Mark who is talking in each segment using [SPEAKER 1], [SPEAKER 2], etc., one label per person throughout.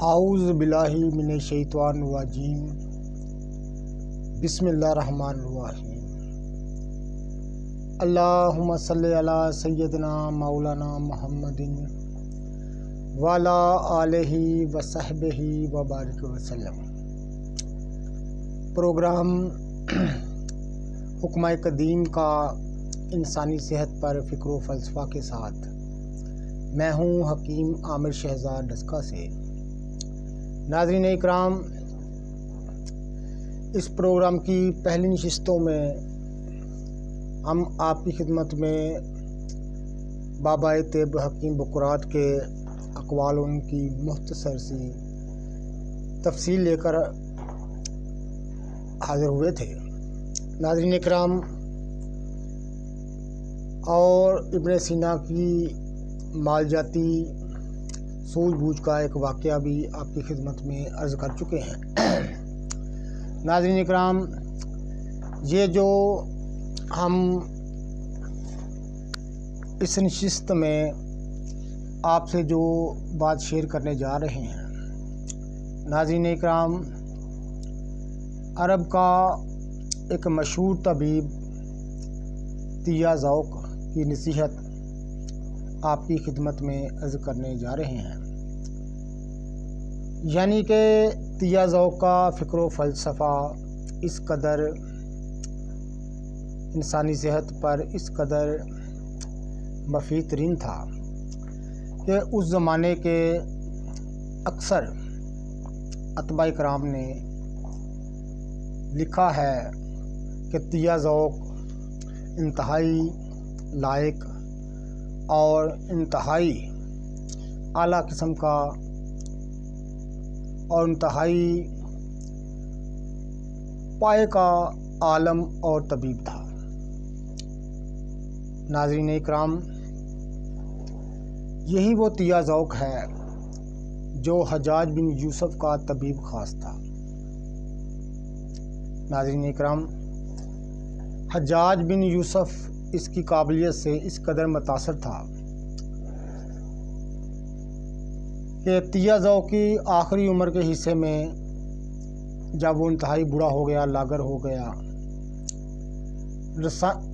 [SPEAKER 1] اعوذ باللہ من الشیطان الرجیم بسم اللہ الرحمن الرحیم اللہم صلی علی سیدنا مولانا محمد وعلی آلہ وصحبہ وبارک وسلم۔ پروگرام حکمہ قدیم کا انسانی صحت پر فکر و فلسفہ کے ساتھ میں ہوں حکیم عامر شہزاد ڈسکا سے۔ ناظرین اکرام، اس پروگرام کی پہلی نشستوں میں ہم آپ کی خدمت میں بابا طب حکیم بقرات کے اقوال ان کی مختصر سی تفصیل لے کر حاضر ہوئے تھے۔ ناظرین اکرام، اور ابن سینا کی مالجاتی سوجھ بوجھ کا ایک واقعہ بھی آپ کی خدمت میں عرض کر چکے ہیں۔ ناظرین اکرام، یہ جو ہم اس نشست میں آپ سے جو بات شیئر کرنے جا رہے ہیں، ناظرین اکرام، عرب کا ایک مشہور طبیب تیہ ذوق کی نصیحت آپ کی خدمت میں عرض کرنے جا رہے ہیں۔ یعنی کہ تیہ ذوق کا فکر و فلسفہ اس قدر انسانی صحت پر اس قدر مفید ترین تھا کہ اس زمانے کے اکثر اتباع کرام نے لکھا ہے کہ تیہ ذوق انتہائی لائق اور انتہائی اعلیٰ قسم کا اور انتہائی پائے کا عالم اور طبیب تھا۔ ناظرین اکرام، یہی وہ تیہ ذوق ہے جو حجاج بن یوسف کا طبیب خاص تھا۔ ناظرین اکرام، حجاج بن یوسف اس کی قابلیت سے اس قدر متاثر تھا کہ تیہ ذوق کی آخری عمر کے حصے میں جب وہ انتہائی بوڑھا ہو گیا، لاغر ہو گیا،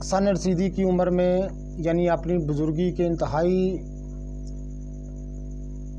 [SPEAKER 1] سن رسیدی کی عمر میں، یعنی اپنی بزرگی کے انتہائی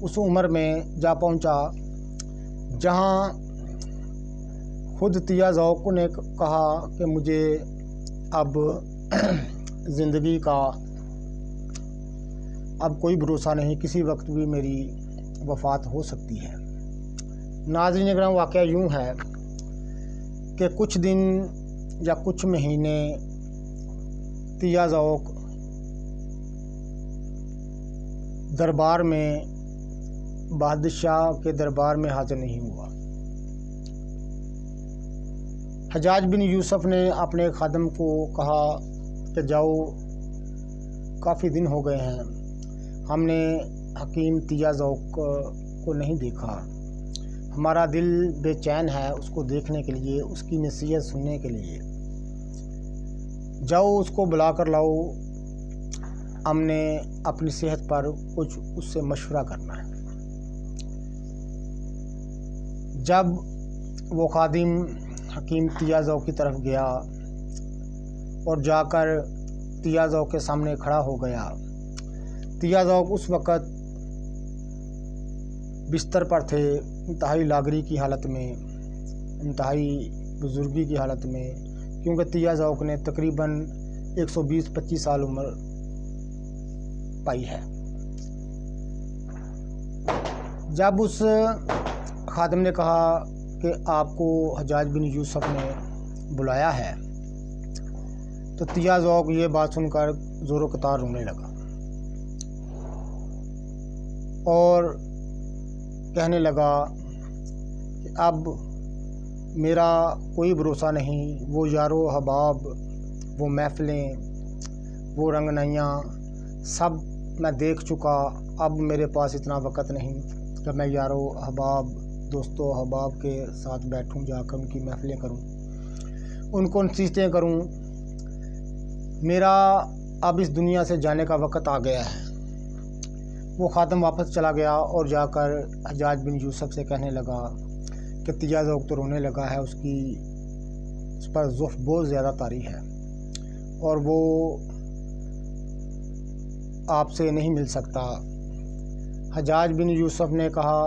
[SPEAKER 1] اس عمر میں جا پہنچا جہاں خود تیہ ذوق نے کہا کہ مجھے اب زندگی کا اب کوئی بھروسہ نہیں، کسی وقت بھی میری وفات ہو سکتی ہے۔ ناظرین اکرام، واقعہ یوں ہے کہ کچھ دن یا کچھ مہینے تیہ ذوق دربار میں بادشاہ کے دربار میں حاضر نہیں ہوا۔ حجاج بن یوسف نے اپنے خادم کو کہا کہ جاؤ، کافی دن ہو گئے ہیں، ہم نے حکیم تیہ ذوق کو نہیں دیکھا، ہمارا دل بے چین ہے اس کو دیکھنے کے لیے، اس کی نصیحت سننے کے لیے، جاؤ اس کو بلا کر لاؤ، ہم نے اپنی صحت پر کچھ اس سے مشورہ کرنا ہے۔ جب وہ خادم حکیم تیہ ذوق کی طرف گیا اور جا کر تیہ ذوق کے سامنے کھڑا ہو گیا، تیہ ذوق اس وقت بستر پر تھے، انتہائی لاغری کی حالت میں، انتہائی بزرگی کی حالت میں، کیونکہ تیہ ذوق نے تقریباً 120-25 سال عمر پائی ہے۔ جب اس خادم نے کہا کہ آپ کو حجاج بن یوسف نے بلایا ہے، تو تیہ ذوق یہ بات سن کر زور و قطار رونے لگا اور کہنے لگا کہ اب میرا کوئی بھروسہ نہیں، وہ یار و احباب، وہ محفلیں، وہ رنگنائیاں سب میں دیکھ چکا، اب میرے پاس اتنا وقت نہیں کہ میں یار و احباب، دوست و احباب کے ساتھ بیٹھوں، جا کر ان کی محفلیں کروں، ان کو نصیحتیں کروں، میرا اب اس دنیا سے جانے کا وقت آ گیا ہے۔ وہ خادم واپس چلا گیا اور جا کر حجاج بن یوسف سے کہنے لگا کہ تیجا ذوق تو رونے لگا ہے، اس پر زلف بہت زیادہ طاری ہے اور وہ آپ سے نہیں مل سکتا۔ حجاج بن یوسف نے کہا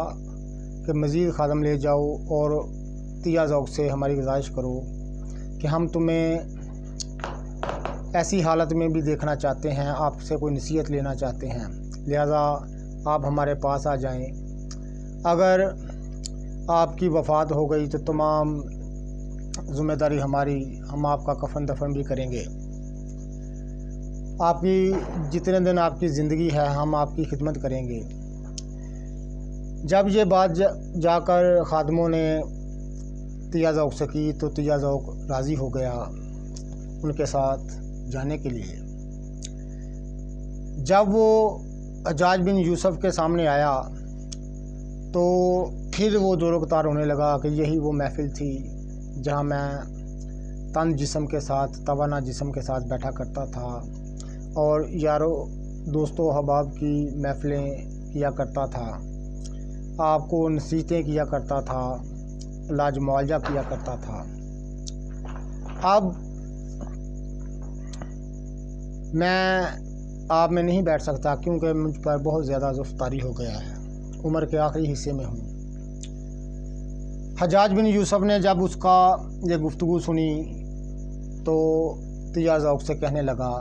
[SPEAKER 1] کہ مزید خادم لے جاؤ اور تیجا ذوق سے ہماری گزارش کرو کہ ہم تمہیں ایسی حالت میں بھی دیکھنا چاہتے ہیں، آپ سے کوئی نصیحت لینا چاہتے ہیں، لہذا آپ ہمارے پاس آ جائیں۔ اگر آپ کی وفات ہو گئی تو تمام ذمہ داری ہماری، ہم آپ کا کفن دفن بھی کریں گے، آپ کی جتنے دن آپ کی زندگی ہے ہم آپ کی خدمت کریں گے۔ جب یہ بات جا کر خادموں نے تیجا ذوق سے کی تو تیجا ذوق راضی ہو گیا ان کے ساتھ جانے کے لیے۔ جب وہ حجاج بن یوسف کے سامنے آیا تو پھر وہ دور کتار ہونے لگا کہ یہی وہ محفل تھی جہاں میں تن جسم کے ساتھ، توانا جسم کے ساتھ بیٹھا کرتا تھا اور یارو دوستوں احباب کی محفلیں کیا کرتا تھا، آپ کو نصیحتیں کیا کرتا تھا، علاج معالجہ کیا کرتا تھا۔ اب میں آپ میں نہیں بیٹھ سکتا کیونکہ مجھ پر بہت زیادہ زلف طاری ہو گیا ہے، عمر کے آخری حصے میں ہوں۔ حجاج بن یوسف نے جب اس کا یہ گفتگو سنی تو تیجا ذوق سے کہنے لگا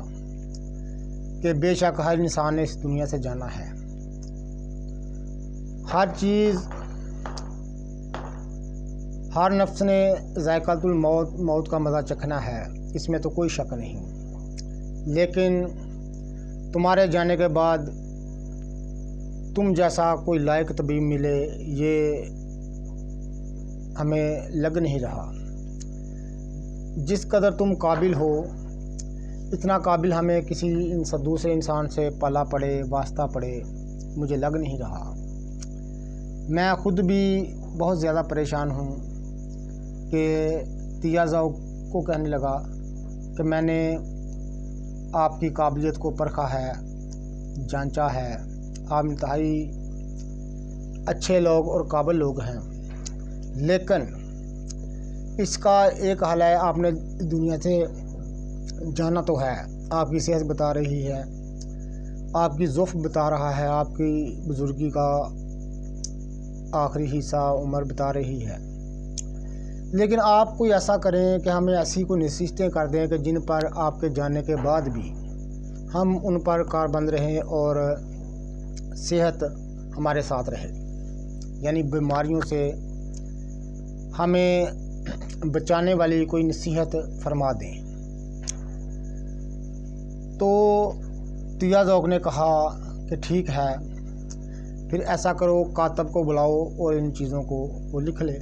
[SPEAKER 1] کہ بے شک ہر انسان نے اس دنیا سے جانا ہے، ہر چیز، ہر نفس نے ذائقۃ الموت، موت کا مزہ چکھنا ہے، اس میں تو کوئی شک نہیں، لیکن تمہارے جانے کے بعد تم جیسا کوئی لائق طبیب ملے یہ ہمیں لگ نہیں رہا۔ جس قدر تم قابل ہو اتنا قابل ہمیں کسی دوسرے انسان سے پالا پڑے، واسطہ پڑے، مجھے لگ نہیں رہا۔ میں خود بھی بہت زیادہ پریشان ہوں کہ تیجا ذوق کو کہنے لگا کہ میں نے آپ کی قابلیت کو پرکھا ہے، جانچا ہے، آپ انتہائی اچھے لوگ اور قابل لوگ ہیں، لیکن اس کا ایک حل ہے، آپ نے دنیا سے جانا تو ہے، آپ کی صحت بتا رہی ہے، آپ کی ضعف بتا رہا ہے، آپ کی بزرگی کا آخری حصہ عمر بتا رہی ہے، لیکن آپ کوئی ایسا کریں کہ ہمیں ایسی کوئی نصیحتیں کر دیں کہ جن پر آپ کے جانے کے بعد بھی ہم ان پر کاربند رہیں اور صحت ہمارے ساتھ رہے، یعنی بیماریوں سے ہمیں بچانے والی کوئی نصیحت فرما دیں۔ تو تیجا ذوق نے کہا کہ ٹھیک ہے، پھر ایسا کرو کاتب کو بلاؤ اور ان چیزوں کو وہ لکھ لے۔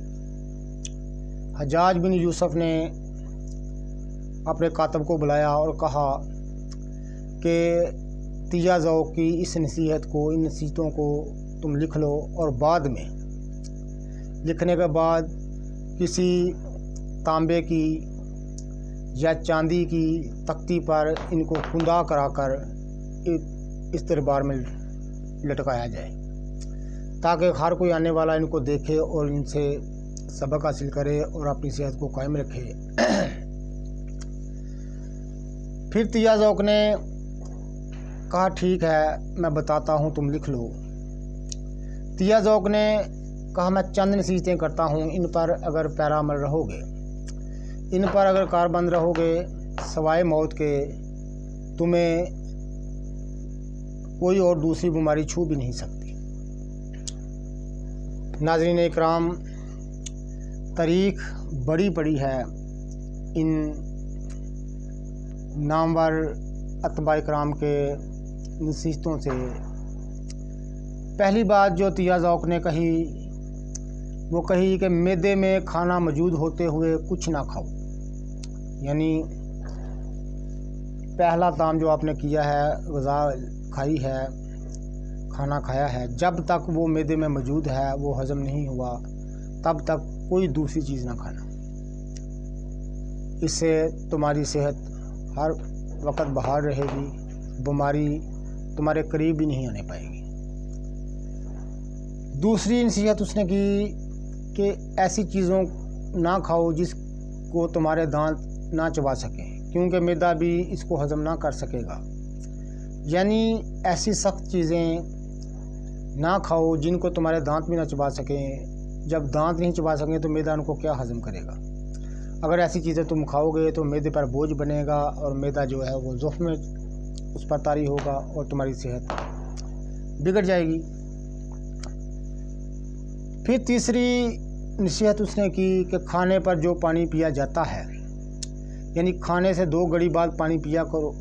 [SPEAKER 1] حجاج بن یوسف نے اپنے کاتب کو بلایا اور کہا کہ تیجا ذوق کی اس نصیحت کو، ان نصیحتوں کو تم لکھ لو اور بعد میں لکھنے کے بعد کسی تانبے کی یا چاندی کی تختی پر ان کو کندہ کرا کر اس دربار میں لٹکایا جائے تاکہ ہر کوئی آنے والا ان کو دیکھے اور ان سے سبق حاصل کرے اور اپنی صحت کو قائم رکھے۔ پھر تیجا ذوق نے کہا ٹھیک ہے میں بتاتا ہوں، تم لکھ لو۔ تیجا ذوق نے کہا میں چند نصیحتیں کرتا ہوں، ان پر اگر پیرا عمل رہو گے، ان پر اگر کاربند رہو گے، سوائے موت کے تمہیں کوئی اور دوسری بیماری چھو بھی نہیں سکتی۔ ناظرین اکرام، تاریخ بڑی پڑی ہے ان نامور اتباع اکرام کے نصیحتوں سے۔ پہلی بات جو تیجا ذوق نے کہی وہ کہی کہ معدے میں کھانا موجود ہوتے ہوئے کچھ نہ کھاؤ، یعنی پہلا طعام جو آپ نے کیا ہے، غذا کھائی ہے، کھانا کھایا ہے، جب تک وہ معدے میں موجود ہے، وہ ہضم نہیں ہوا، تب تک کوئی دوسری چیز نہ کھانا، اس سے تمہاری صحت ہر وقت بحال رہے گی، بیماری تمہارے قریب بھی نہیں آنے پائے گی۔ دوسری نصیحت اس نے کی کہ ایسی چیزوں نہ کھاؤ جس کو تمہارے دانت نہ چبا سکیں، کیونکہ معدہ بھی اس کو ہضم نہ کر سکے گا۔ یعنی ایسی سخت چیزیں نہ کھاؤ جن کو تمہارے دانت بھی نہ چبا سکیں۔ جب دانت نہیں چبا سکیں تو معدہ ان کو کیا ہضم کرے گا؟ اگر ایسی چیزیں تم کھاؤ گے تو معدے پر بوجھ بنے گا، اور معدہ جو ہے وہ ضعف میں اس پر طاری ہوگا اور تمہاری صحت بگڑ جائے گی۔ پھر تیسری نصیحت اس نے کی کہ کھانے پر جو پانی پیا جاتا ہے، یعنی کھانے سے 2 گھڑی بعد پانی پیا کرو،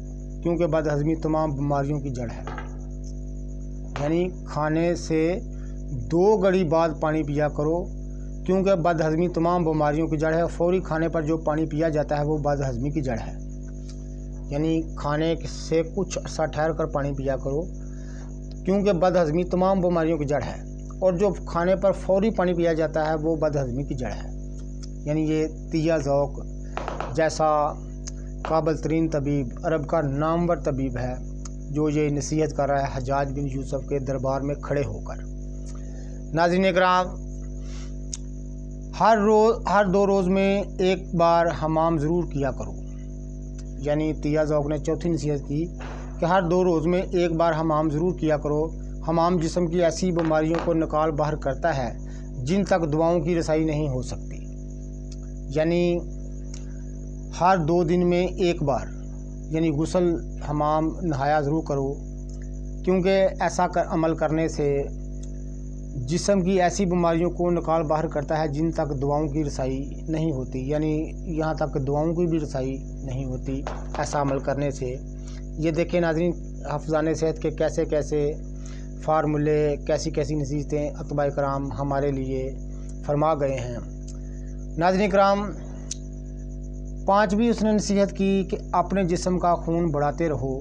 [SPEAKER 1] کیونکہ بد ہضمی تمام بیماریوں کی جڑ ہے۔ یعنی کھانے سے 2 گھڑی بعد پانی پیا کرو، کیونکہ بد ہضمی تمام بیماریوں کی جڑ ہے۔ فوری کھانے پر جو پانی پیا جاتا ہے وہ بد ہضمی کی جڑ ہے۔ یعنی کھانے سے کچھ عرصہ ٹھہر کر پانی پیا کرو، کیونکہ بد ہضمی تمام بیماریوں کی جڑ ہے، اور جو کھانے پر فوری پانی پیا جاتا ہے وہ بد ہضمی کی جڑ ہے۔ یعنی یہ تیہ ذوق جیسا قابل ترین طبیب، عرب کا نامور طبیب ہے، جو یہ نصیحت کر رہا ہے حجاج بن یوسف کے دربار میں کھڑے ہو کر۔ ناظرین اکرام، ہر 2 روز میں ایک بار حمام ضرور کیا کرو۔ یعنی تیہ ذوق نے چوتھی نصیحت کی کہ ہر 2 روز میں ایک بار حمام ضرور کیا کرو۔ حمام جسم کی ایسی بیماریوں کو نکال باہر کرتا ہے جن تک دواؤں کی رسائی نہیں ہو سکتی۔ یعنی ہر 2 دن میں ایک بار یعنی غسل، حمام، نہایا ضرور کرو، کیونکہ ایسا عمل کرنے سے جسم کی ایسی بیماریوں کو نکال باہر کرتا ہے جن تک دواؤں کی رسائی نہیں ہوتی۔ یعنی یہاں تک دواؤں کی بھی رسائی نہیں ہوتی ایسا عمل کرنے سے۔ یہ دیکھیں ناظرین، حافظان صحت کے کیسے کیسے فارمولے، کیسی کیسی نصیحتیں اتباع کرام ہمارے لیے فرما گئے ہیں۔ ناظرین کرام، 5ویں اس نے نصیحت کی کہ اپنے جسم کا خون بڑھاتے رہو،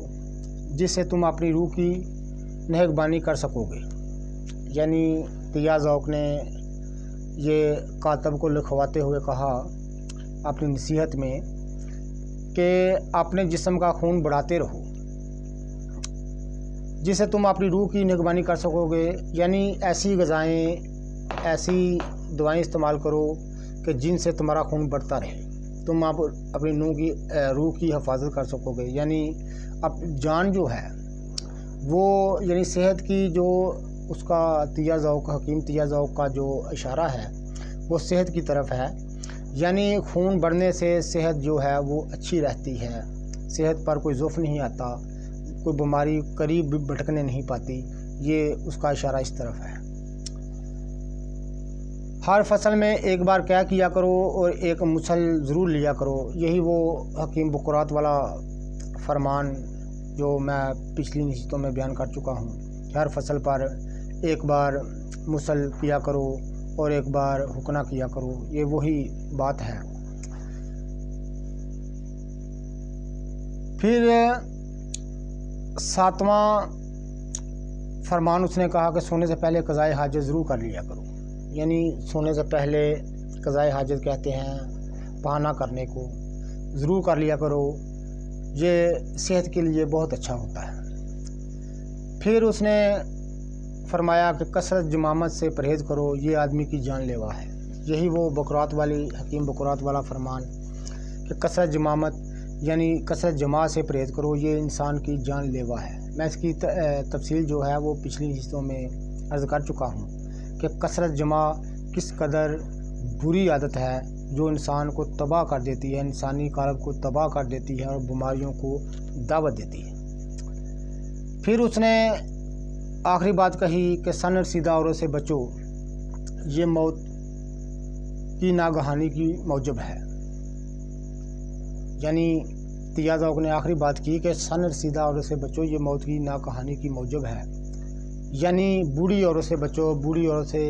[SPEAKER 1] جس سے تم اپنی روح کی نگہبانی کر سکو گے۔ یعنی تیہ ذوق نے یہ کاتب کو لکھواتے ہوئے کہا اپنی نصیحت میں کہ اپنے جسم کا خون بڑھاتے رہو، جس سے تم اپنی روح کی نگہبانی کر سکو گے۔ یعنی ایسی غذائیں، ایسی دوائیں استعمال کرو کہ جن سے تمہارا خون بڑھتا رہے، تم اپنی روح کی حفاظت کر سکو گے۔ یعنی اب جان جو ہے وہ، یعنی صحت کی جو اس کا تیہ ذوق، حکیم تیہ ذوق کا جو اشارہ ہے وہ صحت کی طرف ہے۔ یعنی خون بڑھنے سے صحت جو ہے وہ اچھی رہتی ہے، صحت پر کوئی ضعف نہیں آتا، کوئی بیماری قریب بھی بھٹکنے نہیں پاتی۔ یہ اس کا اشارہ اس طرف ہے۔ ہر فصل میں ایک بار کیا کرو اور ایک مسل ضرور لیا کرو۔ یہی وہ حکیم بقرات والا فرمان جو میں پچھلی نشستوں میں بیان کر چکا ہوں کہ ہر فصل پر ایک بار مسل کیا کرو اور ایک بار حقنہ کیا کرو۔ یہ وہی بات ہے۔ پھر 7واں فرمان اس نے کہا کہ سونے سے پہلے قضائے حاجت ضرور کر لیا کرو۔ یعنی سونے سے پہلے قضائے حاجت کہتے ہیں بہانہ کرنے کو، ضرور کر لیا کرو، یہ صحت کے لیے بہت اچھا ہوتا ہے۔ پھر اس نے فرمایا کہ کثرت جمامت سے پرہیز کرو، یہ آدمی کی جان لیوا ہے۔ یہی وہ بقرات والی، حکیم بقرات والا فرمان کہ کثرت جمامت یعنی کثرت جماع سے پرہیز کرو، یہ انسان کی جان لیوا ہے۔ میں اس کی تفصیل جو ہے وہ پچھلی نشستوں میں عرض کر چکا ہوں کہ کثرت جماع کس قدر بری عادت ہے جو انسان کو تباہ کر دیتی ہے، انسانی قالب کو تباہ کر دیتی ہے اور بیماریوں کو دعوت دیتی ہے۔ پھر اس نے آخری بات کہی کہ سن رسیدہ عورت سے بچو، یہ موت کی ناگہانی کی موجب ہے۔ یعنی تیہ ذوق نے آخری بات کی کہ سن رسیدہ عورت سے بچو، یہ موت کی ناگہانی کی موجب ہے۔ یعنی بوڑھی عورت سے بچو، بوڑھی عورت سے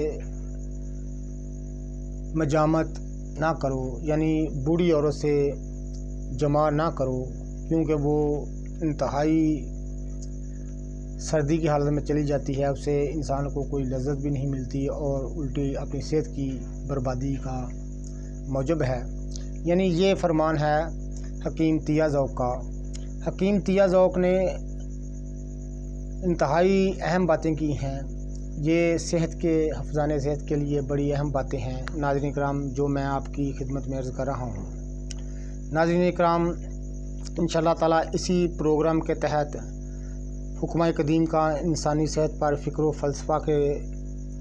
[SPEAKER 1] مجامت نہ کرو، یعنی بوڑھی عورت سے جماع نہ کرو، کیونکہ وہ انتہائی سردی کی حالت میں چلی جاتی ہے، اس سے انسان کو کوئی لذت بھی نہیں ملتی اور الٹی اپنی صحت کی بربادی کا موجب ہے۔ یعنی یہ فرمان ہے حکیم تیہ ذوق کا۔ حکیم تیہ ذوق نے انتہائی اہم باتیں کی ہیں یہ صحت کے حفظان صحت کے لیے بڑی اہم باتیں ہیں ناظرین کرام، جو میں آپ کی خدمت میں عرض کر رہا ہوں۔ ناظرین کرام، انشاءاللہ تعالیٰ اسی پروگرام کے تحت حکمہ قدیم کا انسانی صحت پر فکر و فلسفہ کے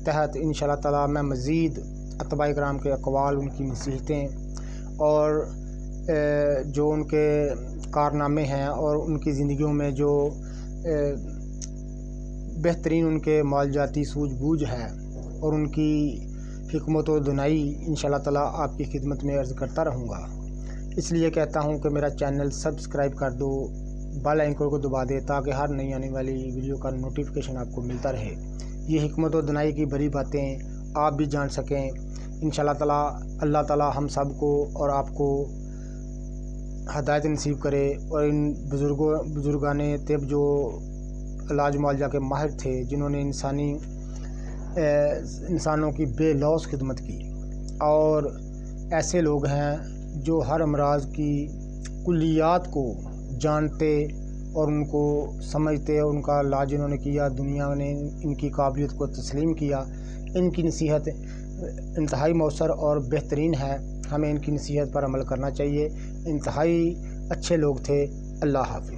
[SPEAKER 1] تحت انشاءاللہ تعالیٰ میں مزید اتباع کرام کے اقوال، ان کی نصیحتیں اور جو ان کے کارنامے ہیں اور ان کی زندگیوں میں جو بہترین ان کے معالجاتی سوجھ بوجھ ہے اور ان کی حکمت و دانائی انشاءاللہ تعالیٰ آپ کی خدمت میں عرض کرتا رہوں گا۔ اس لیے کہتا ہوں کہ میرا چینل سبسکرائب کر دو، بیل آئیکن کو دبا دے تاکہ ہر نئی آنے والی ویڈیو کا نوٹیفیکیشن آپ کو ملتا رہے۔ یہ حکمت و دانائی کی بڑی باتیں آپ بھی جان سکیں انشاءاللہ تعالیٰ۔ اللہ تعالیٰ ہم سب کو اور آپ کو ہدایت نصیب کرے، اور ان بزرگان طب جو علاج معالجہ کے ماہر تھے، جنہوں نے انسانوں کی بے لوث خدمت کی، اور ایسے لوگ ہیں جو ہر امراض کی کلیات کو جانتے اور ان کو سمجھتے، اور ان کا علاج انہوں نے کیا، دنیا نے ان کی قابلیت کو تسلیم کیا۔ ان کی نصیحت انتہائی مؤثر اور بہترین ہے، ہمیں ان کی نصیحت پر عمل کرنا چاہیے۔ انتہائی اچھے لوگ تھے۔ اللہ حافظ۔